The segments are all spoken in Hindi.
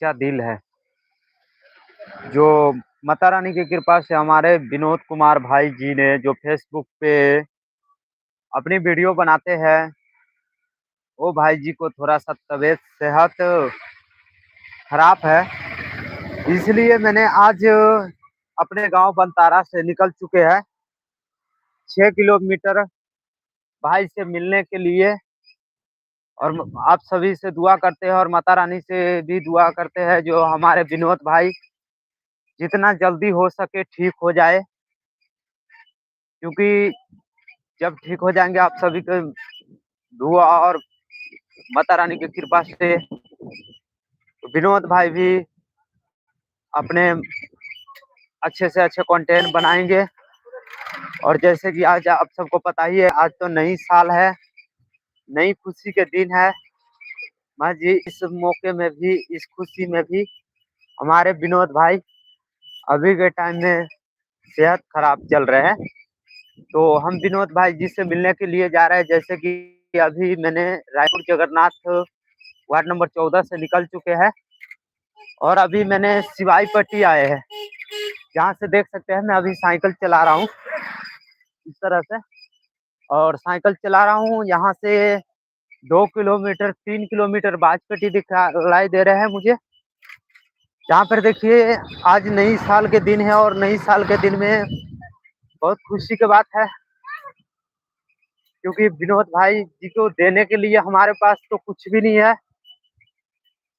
सच्चा दिल है, जो माता रानी की कृपा से हमारे विनोद कुमार भाई जी ने जो फेसबुक पे अपनी वीडियो बनाते हैं, वो भाई जी को थोड़ा-सा तबीयत सेहत खराब है। इसलिए मैंने आज अपने गाँव बनतारा से निकल चुके हैं 6 किलोमीटर भाई से मिलने के लिए और आप सभी से दुआ करते हैं और माता रानी से भी दुआ करते हैं जो हमारे विनोद भाई जितना जल्दी हो सके ठीक हो जाए, क्योंकि जब ठीक हो जाएँगे आप सभी के दुआ और माता रानी की कृपा से विनोद भाई भी अपने अच्छे से अच्छे कंटेंट बनाएँगे। और जैसे कि आज आप सबको पता ही है, आज तो नई साल है, नई खुशी के दिन है। मैं जी इस मौके में भी, इस खुशी में भी हमारे विनोद भाई अभी के टाइम में सेहत खराब चल रहे हैं। तो हम विनोद भाई जी से मिलने के लिए जा रहे हैं, जैसे कि अभी मैंने रायपुर जगन्नाथ वार्ड नंबर 14 से निकल चुके हैं और अभी मैंने सिवाई पट्टी आए हैं। जहाँ से देख सकते हैं मैं अभी साइकिल चला रहा हूँ इस तरह से, और साइकिल चला रहा हूँ यहाँ से 2 किलोमीटर 3 किलोमीटर बाजपट्टी दिखाई दे रहे हैं मुझे। जहाँ पर देखिए आज नई साल के दिन है और नई साल के दिन में बहुत खुशी की बात है, क्योंकि विनोद भाई जी को देने के लिए हमारे पास तो कुछ भी नहीं है।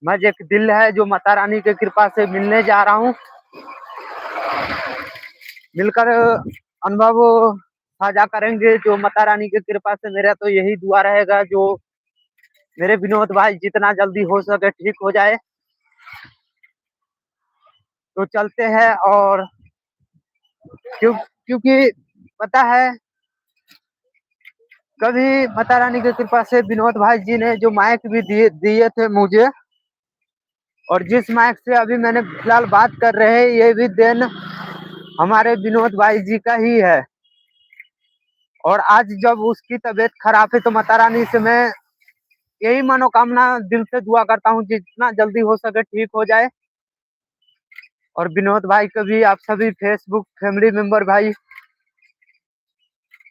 बस एक दिल है जो माता रानी की कृपा से मिलने जा रहा हूँ। मिलकर अनुभव साझा करेंगे जो माता रानी की कृपा से। मेरा तो यही दुआ रहेगा जो मेरे विनोद भाई जितना जल्दी हो सके ठीक हो जाए। तो चलते हैं और क्योंकि पता है कभी माता रानी की कृपा से विनोद भाई जी ने जो माइक भी दिए थे मुझे, और जिस माइक से अभी मैंने फिलहाल बात कर रहे हैं, ये भी देन हमारे विनोद भाई जी का ही है। और आज जब उसकी तबीयत खराब है तो माता रानी से मैं यही मनोकामना दिल से दुआ करता हूँ जितना जल्दी हो सके ठीक हो जाए। और विनोद भाई को भी आप सभी फेसबुक फैमिली मेंबर भाई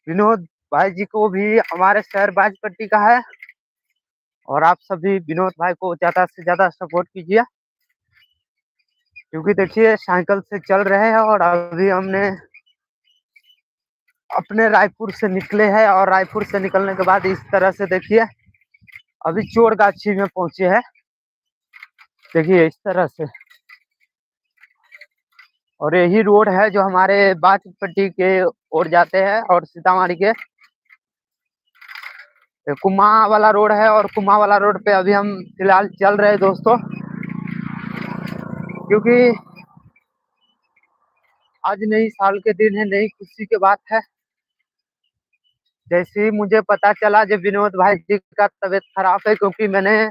विनोद भाई जी को भी हमारे शहर बाजपट्टी का है, और आप सभी विनोद भाई को ज्यादा से ज्यादा सपोर्ट कीजिए, क्योंकि देखिए साइकिल से चल रहे हैं और अभी हमने अपने रायपुर से निकले हैं और रायपुर से निकलने के बाद इस तरह से देखिए अभी चोरगाछी में पहुंचे हैं। देखिए इस तरह से, और यही रोड है जो हमारे बाजपट्टी के ओर जाते हैं और सीतामढ़ी के कुमा वाला रोड है। और कुमा वाला रोड पे अभी हम फिलहाल चल रहे हैं दोस्तों, क्योंकि आज नई साल के दिन है, नई खुशी की बात है। जैसे ही मुझे पता चला जब विनोद भाई जी का तबीयत खराब है, क्योंकि मैंने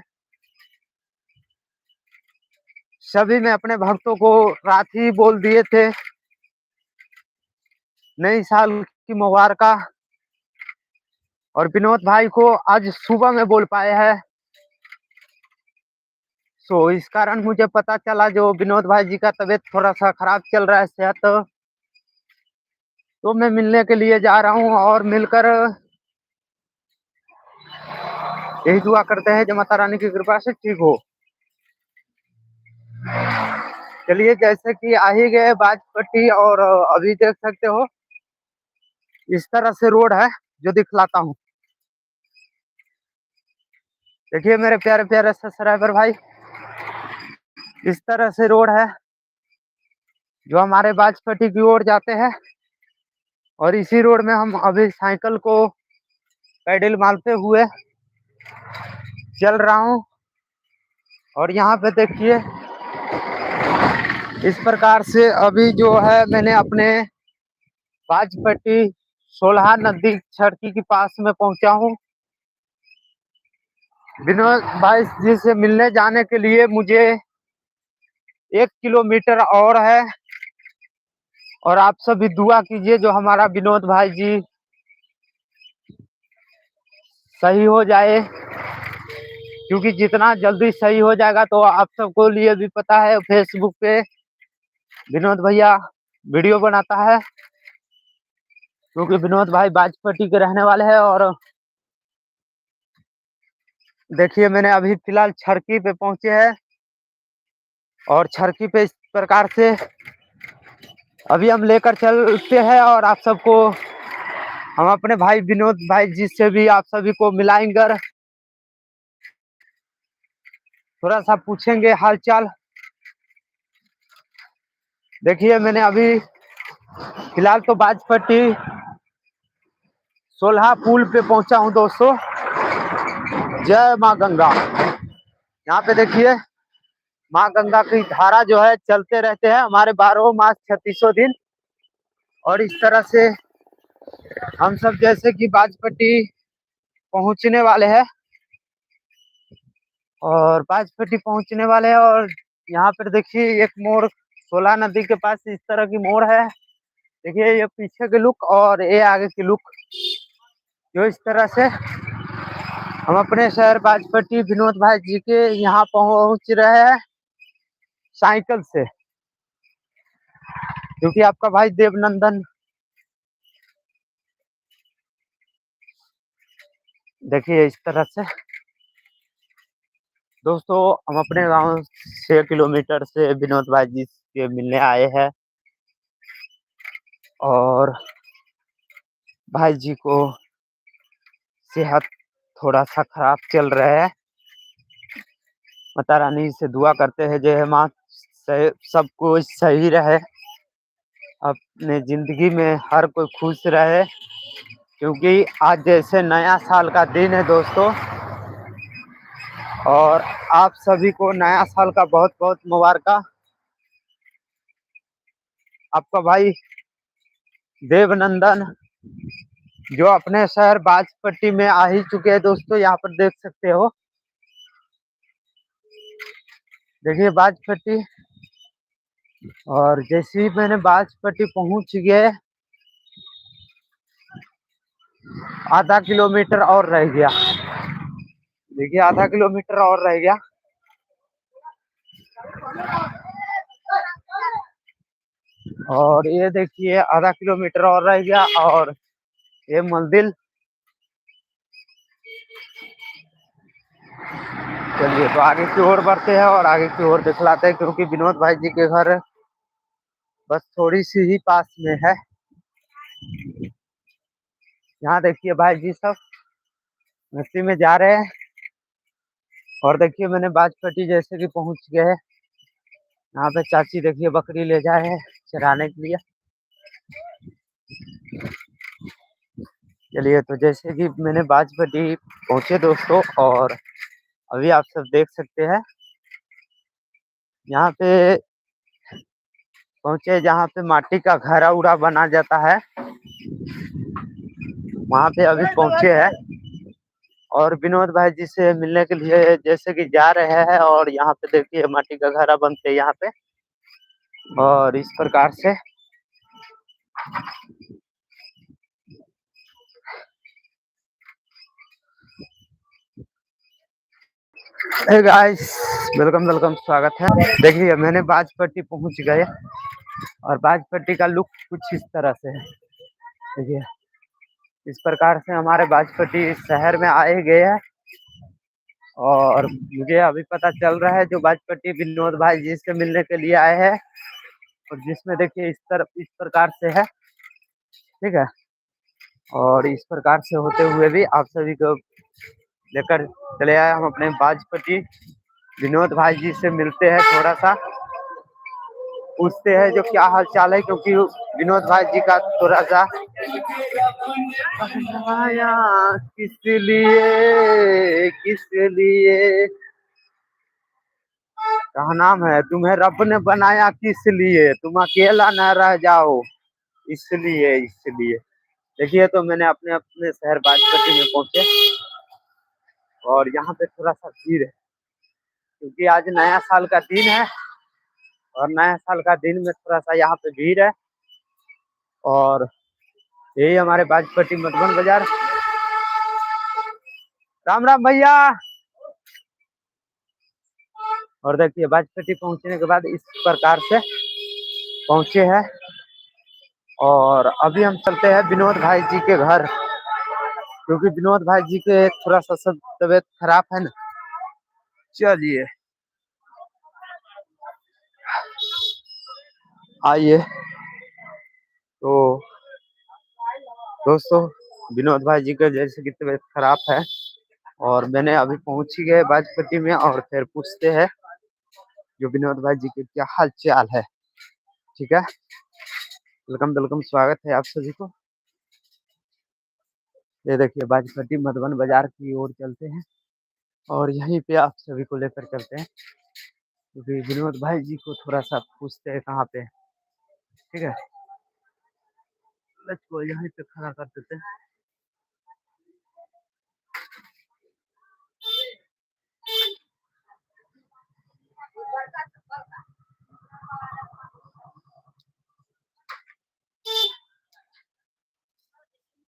सभी में अपने भक्तों को रात ही बोल दिए थे नई साल की मुबारका, और विनोद भाई को आज सुबह में बोल पाए हैं। सो इस कारण मुझे पता चला जो विनोद भाई जी का तबीयत थोड़ा सा खराब चल रहा है सेहत, तो मैं मिलने के लिए जा रहा हूँ और मिलकर यही दुआ करते हैं जो माता रानी की कृपा से ठीक हो। चलिए जैसे कि आ ही गए बाजपट्टी, और अभी देख सकते हो इस तरह से रोड है जो दिखलाता हूँ। देखिए मेरे प्यारे प्यारे सब्सक्राइबर भाई, इस तरह से रोड है जो हमारे बाजपट्टी की ओर जाते हैं, और इसी रोड में हम अभी साइकिल को पैडल मारते हुए चल रहा हूँ। और यहाँ पे देखिए इस प्रकार से अभी जो है मैंने अपने बाजपट्टी सोलहा नदी सड़की के पास में पहुंचा हूँ। विनोद भाई जी से मिलने जाने के लिए मुझे 1 किलोमीटर और है, और आप सभी दुआ कीजिए जो हमारा विनोद भाई जी सही हो जाए। क्योंकि जितना जल्दी सही हो जाएगा तो आप सबको लिए भी पता है, फेसबुक पे विनोद भैया वीडियो बनाता है, क्योंकि विनोद भाई बाजपट्टी के रहने वाले हैं। और देखिए मैंने अभी फिलहाल छरकी पे पहुंचे हैं, और छरकी पे इस प्रकार से अभी हम लेकर चलते हैं, और आप सबको हम अपने भाई विनोद भाई जी से भी आप सभी को मिलाएंगे, थोड़ा सा पूछेंगे हालचाल। देखिए मैंने अभी फिलहाल तो बाजपट्टी 16 पुल पे पहुंचा हूं दोस्तों। जय माँ गंगा। यहाँ पे देखिए माँ गंगा की धारा जो है चलते रहते हैं हमारे 12 मास 3600 दिन। और इस तरह से हम सब जैसे कि बाजपट्टी पहुंचने वाले हैं, और बाजपट्टी पहुंचने वाले हैं। और यहाँ पर देखिए एक मोड़ 16 नदी के पास इस तरह की मोड़ है। देखिए ये पीछे की लुक और ये आगे की लुक, जो इस तरह से हम अपने शहर बाजपट्टी विनोद भाई जी के यहाँ पहुंच रहे हैं साइकिल से, क्योंकि आपका भाई देवनंदन देखिए इस तरह से दोस्तों हम अपने गांव 6 किलोमीटर से विनोद भाई जी के मिलने आए हैं, और भाई जी को सेहत थोड़ा सा खराब चल रहा है। माता रानी से दुआ करते हैं जय माँ सब कुछ सही रहे, अपने जिंदगी में हर कोई खुश रहे, क्योंकि आज जैसे नया साल का दिन है दोस्तों, और आप सभी को नया साल का बहुत बहुत मुबारक। आपका भाई देवनंदन जो अपने शहर बाजपट्टी में आ ही चुके हैं दोस्तों, यहाँ पर देख सकते हो। देखिए बाजपट्टी, और जैसे ही मैंने बाजपट्टी पहुंच गए, आधा किलोमीटर और रह गया। देखिए आधा किलोमीटर और रह गया, और ये देखिए आधा किलोमीटर और रह गया, और ये मंदिर। चलिए तो आगे की ओर बढ़ते हैं और आगे की ओर दिखलाते हैं, क्योंकि विनोद भाई जी के घर बस थोड़ी सी ही पास में है। यहाँ देखिए भाई जी सब मस्ती में जा रहे हैं, और देखिए मैंने बाजपट्टी जैसे कि पहुंच गए। यहाँ पे चाची देखिए बकरी ले जाए हैं चराने के लिए। चलिए तो जैसे कि मैंने बाजपट्टी पहुंचे दोस्तों, और अभी आप सब देख सकते हैं यहाँ पे पहुंचे जहाँ पे माटी का घड़ा उड़ा बना जाता है, वहाँ पे अभी पहुंचे हैं, और विनोद भाई जी से मिलने के लिए जैसे कि जा रहे हैं। और यहाँ पे देखिए माटी का घड़ा बनते हैं यहाँ पे, और इस प्रकार से हे गाइस, वेलकम वेलकम, स्वागत है। देखिए मैंने बाजपट्टी पहुंच गए, और बाजपट्टी का लुक कुछ इस तरह से है। देखिए इस प्रकार से हमारे बाजपट्टी शहर में आए गए हैं, और मुझे अभी पता चल रहा है जो बाजपट्टी विनोद भाई जी से मिलने के लिए आए हैं, और जिसमें देखिए इस तरफ इस प्रकार से है, ठीक है। और इस प्रकार से होते हुए भी आप सभी को लेकर चले आए हम अपने बाजपट्टी विनोद भाई जी से मिलते हैं, थोड़ा सा पूछते हैं जो क्या हाल चाल है, क्योंकि विनोद भाई जी का थोड़ा सा किस लिए कहा नाम है, तुम्हें रब ने बनाया किस लिए, तुम अकेला न रह जाओ इसलिए। देखिए तो मैंने अपने अपने शहर बाजपट्टी में पहुंचे, और यहाँ पे थोड़ा सा भीड़ है, क्योंकि आज नया साल का दिन है, और नया साल का दिन में थोड़ा सा यहाँ पे भीड़ है। और यही हमारे बाजपट्टी मधुबन बाजार। राम राम भैया। और देखिए बाजपेटी पहुंचने के बाद इस प्रकार से पहुंचे हैं और अभी हम चलते हैं विनोद भाई जी के घर, क्योंकि विनोद भाई जी के थोड़ा सा सब तबीयत खराब है ना। चलिए आइए। तो दोस्तों विनोद भाई जी का जैसे कि तबीयत खराब है और मैंने अभी पहुंच ही गए बाजपेटी में और फिर पूछते हैं जो विनोद भाई जी के क्या हाल चाल है। ठीक है, वेलकम वेलकम, स्वागत है आप सभी को। ये देखिए बाजपेटी मधुबन बाजार की ओर चलते हैं और यहीं पे आप सभी को लेकर चलते हैं, क्योंकि विनोद भाई जी को थोड़ा सा पूछते हैं कहाँ पे। ठीक है, लेट्स गो, यहीं पे खड़ा कर देते हैं।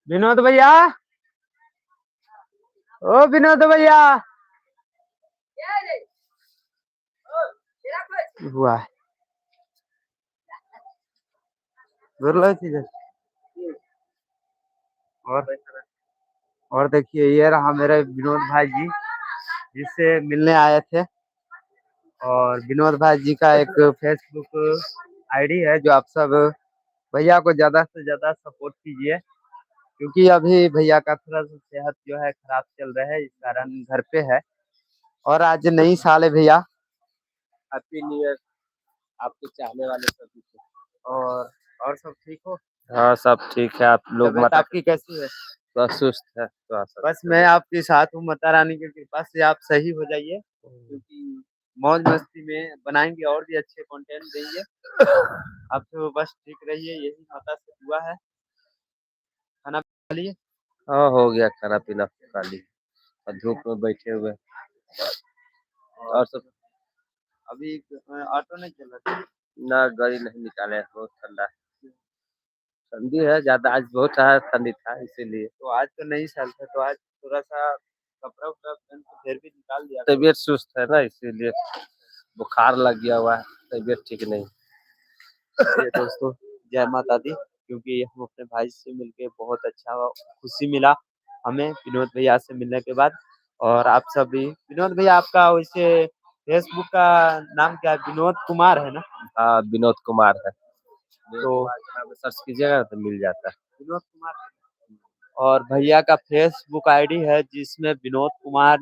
विनोद भैया, ओ विनोद भैया हुआ है और और देखिए ये रहा मेरे विनोद भाई जी जिससे मिलने आए थे। और विनोद भाई जी का एक फेसबुक आईडी है जो आप सब भैया को ज्यादा से ज्यादा सपोर्ट कीजिए, क्योंकि अभी भैया का थोड़ा सा सेहत जो है खराब चल रहा है, इस कारण घर पे है। और आज नई साल है भैया, हैप्पी न्यू ईयर आपके चाहने वाले सभी को। और सब ठीक हो? हाँ सब ठीक है। आप लोग तबीयत आपकी कैसी है? थोड़ा सुस्त है थोड़ा सा। बस मैं आपके साथ हूँ, माता रानी की कृपा से आप सही हो जाइए, क्योंकि मौज मस्ती में बनाएंगे और भी अच्छे कंटेंट देंगे। आप तो बस ठीक रहिए, यही माता से दुआ है। खाना खा लिए? हाँ हो गया खाना पीना खा ली और धूप में बैठे हुए। और सब अभी ऑटो नहीं चल रहा था? ना, गाड़ी नहीं निकाले, बहुत ठंडा है। ठंडी है ज्यादा, आज बहुत है ठंडी था इसीलिए। तो आज तो नई साल था, तो आज थोड़ा सा कपड़ा उपड़ा पहन के फिर भी निकाल दिया। तबीयत सुस्त है ना इसीलिए, बुखार लग गया हुआ है, तबीयत ठीक नहीं। ये दोस्तों जय माता दी, क्योंकि हम अपने भाई से मिलके बहुत अच्छा खुशी मिला हमें विनोद भैया से मिलने के बाद। और आप सभी, विनोद भैया आपका वैसे फेसबुक का नाम क्या है? विनोद कुमार है ना? हाँ विनोद कुमार है, तो सर्च कीजिएगा तो मिल जाता है। विनोद कुमार और भैया का फेसबुक आईडी है जिसमें विनोद कुमार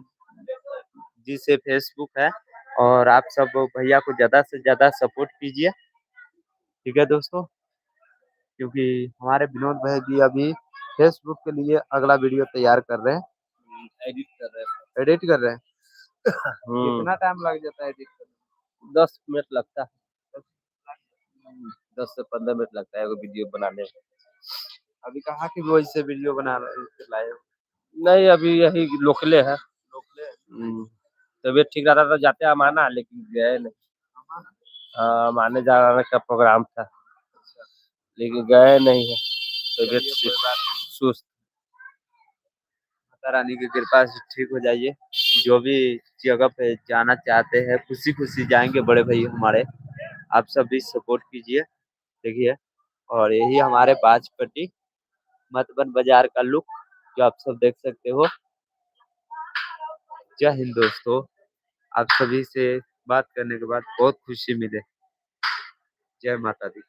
जी से फेसबुक है। और आप सब भैया को ज्यादा से ज्यादा सपोर्ट कीजिए, ठीक है दोस्तों, क्योंकि हमारे विनोद भाई भी अभी फेसबुक के लिए अगला वीडियो तैयार कर रहे हैं, एडिट कर रहे एडिट कर रहे हैं। हैं। कितना टाइम लग जाता है एडिट करने 10 मिनट लगता है, 10 से 15 मिनट लगता है वो वीडियो बनाने में। में? अभी कहाँ की वॉइस से वीडियो बना लाए हो? नहीं अभी यही लोकले है। लोकले? तबीयत ठीक रहता तो जाते अमाना, लेकिन गए नहीं। हाँ माने जाने का प्रोग्राम था लेकिन गए नहीं है, तबीयत कोई बात नहीं, सुस्त। माता रानी की कृपा से ठीक हो जाइए। जो भी जगह पे जाना चाहते हैं खुशी खुशी जाएंगे बड़े भाई हमारे, आप सब भी सपोर्ट कीजिए। देखिए, और यही हमारे बाजपट्टी मतबन बाजार का लुक जो आप सब देख सकते हो। जय हिंद दोस्तों, आप सभी से बात करने के बाद बहुत खुशी मिले। जय माता दी।